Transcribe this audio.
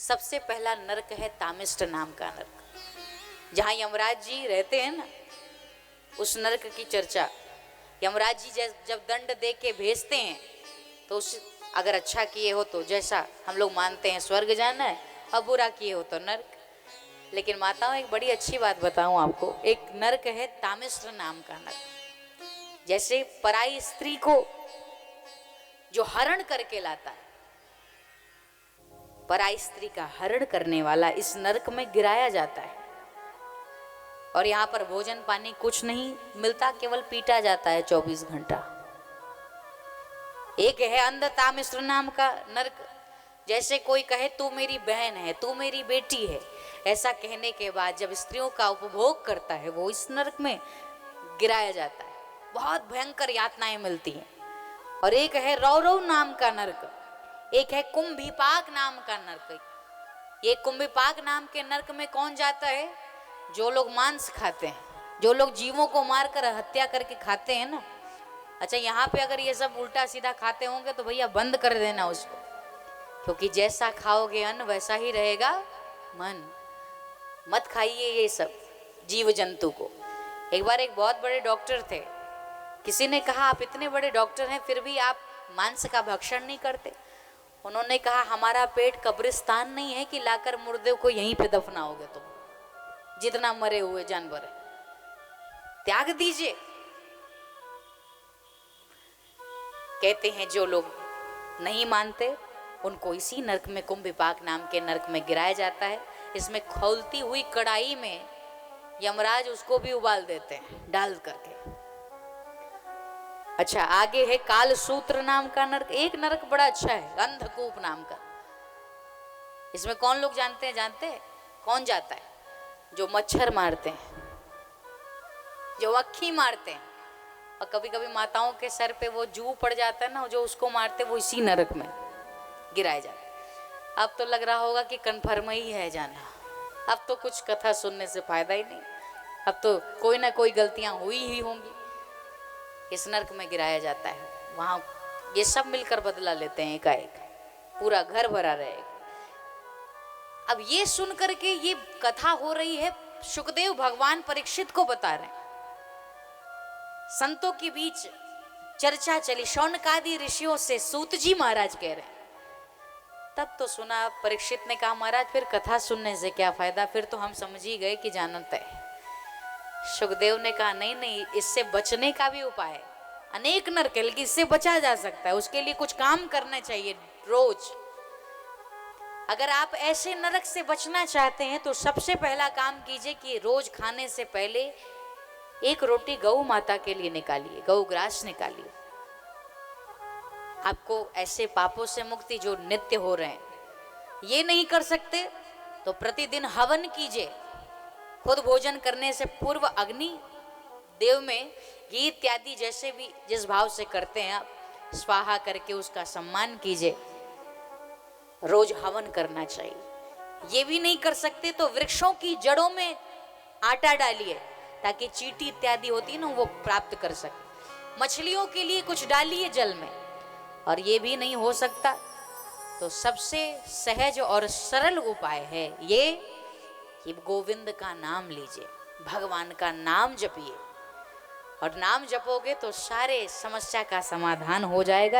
सबसे पहला नरक है तामिष्ट नाम का नरक, जहाँ यमराज जी रहते हैं ना, उस नरक की चर्चा। यमराज जी जब दंड दे के भेजते हैं तो उस अगर अच्छा किए हो तो जैसा हम लोग मानते हैं स्वर्ग जाना है, और बुरा किए हो तो नरक। लेकिन माताओं एक बड़ी अच्छी बात बताऊं आपको, एक नरक है तामिष्ट नाम का नरक। जैसे पराई स्त्री को जो हरण करके लाता है, पराई स्त्री का हरण करने वाला इस नरक में गिराया जाता है। और यहाँ पर भोजन पानी कुछ नहीं मिलता, केवल पीटा जाता है 24 घंटा। एक है अंध तामिष्ट नाम का नरक। जैसे कोई कहे तू मेरी बहन है, तू मेरी बेटी है, ऐसा कहने के बाद जब स्त्रियों का उपभोग करता है वो इस नरक में गिराया जाता है। बहुत भयंकर यातनाएं मिलती हैं। और एक है रौरव नाम का नरक, एक है कुंभिपाक नाम का नरक। ये कुंभिपाक नाम के नरक में कौन जाता है? जो लोग मांस खाते हैं, जो लोग जीवों को मारकर हत्या करके खाते हैं ना। अच्छा, यहाँ पे अगर ये सब उल्टा सीधा खाते होंगे तो भैया बंद कर देना उसको, क्योंकि जैसा खाओगे अन्न वैसा ही रहेगा मन। मत खाइए ये सब जीव जंतु को। एक बार एक बहुत बड़े डॉक्टर थे, किसी ने कहा आप इतने बड़े डॉक्टर हैं फिर भी आप मांस का भक्षण नहीं करते। उन्होंने कहा हमारा पेट कब्रिस्तान नहीं है कि लाकर मुर्दे को यहीं पे दफनाओगे तुम। जितना मरे हुए जानवर है त्याग दीजिए। कहते हैं जो लोग नहीं मानते उनको इसी नरक में, कुंभिपाक नाम के नरक में गिराया जाता है। इसमें खौलती हुई कढ़ाई में यमराज उसको भी उबाल देते हैं डाल करके। अच्छा, आगे है कालसूत्र नाम का नरक। एक नरक बड़ा अच्छा है, अंधकूप नाम का। इसमें कौन लोग जानते हैं? जानते हैं कौन जाता है? जो मच्छर मारते हैं, जो अक्खी मारते हैं। और कभी कभी माताओं के सर पे वो जू पड़ जाता है ना, जो उसको मारते वो इसी नरक में गिराया जाता है। अब तो लग रहा होगा कि कन्फर्म ही है जाना, अब तो कुछ कथा सुनने से फायदा ही नहीं, अब तो कोई ना कोई गलतियां हुई ही होंगी। इस नरक में गिराया जाता है। वहां ये सब मिलकर बदला लेते हैं एकाएक, पूरा घर भरा रहेगा। अब ये सुन करके ये कथा हो रही है, सुखदेव भगवान परीक्षित को बता रहे हैं। संतों के बीच चर्चा चली, शौनकादि ऋषियों से सूत जी महाराज कह रहे हैं। तब तो सुना, परीक्षित ने कहा महाराज फिर कथा सुनने से क्या फायदा, फिर तो हम समझ ही गए कि जानत है। सुखदेव ने कहा नहीं नहीं, इससे बचने का भी उपाय है। अनेक नरक है लेकिन इससे बचा जा सकता है, उसके लिए कुछ काम करना चाहिए रोज। अगर आप ऐसे नरक से बचना चाहते हैं तो सबसे पहला काम कीजिए कि रोज खाने से पहले एक रोटी गौ माता के लिए निकालिए, गौ ग्रास निकालिए। आपको ऐसे पापों से मुक्ति जो नित्य हो रहे हैं। ये नहीं कर सकते तो प्रतिदिन हवन कीजिए। खुद भोजन करने से पूर्व अग्नि देव में घी इत्यादि जैसे भी जिस भाव से करते हैं आप, स्वाहा करके उसका सम्मान कीजिए। रोज हवन करना चाहिए। ये भी नहीं कर सकते तो वृक्षों की जड़ों में आटा डालिए ताकि चींटी इत्यादि होती है ना वो प्राप्त कर सके। मछलियों के लिए कुछ डालिए जल में। और ये भी नहीं हो सकता तो सबसे सहज और सरल उपाय है ये कि गोविंद का नाम लीजिए, भगवान का नाम जपिए। और नाम जपोगे तो सारे समस्या का समाधान हो जाएगा।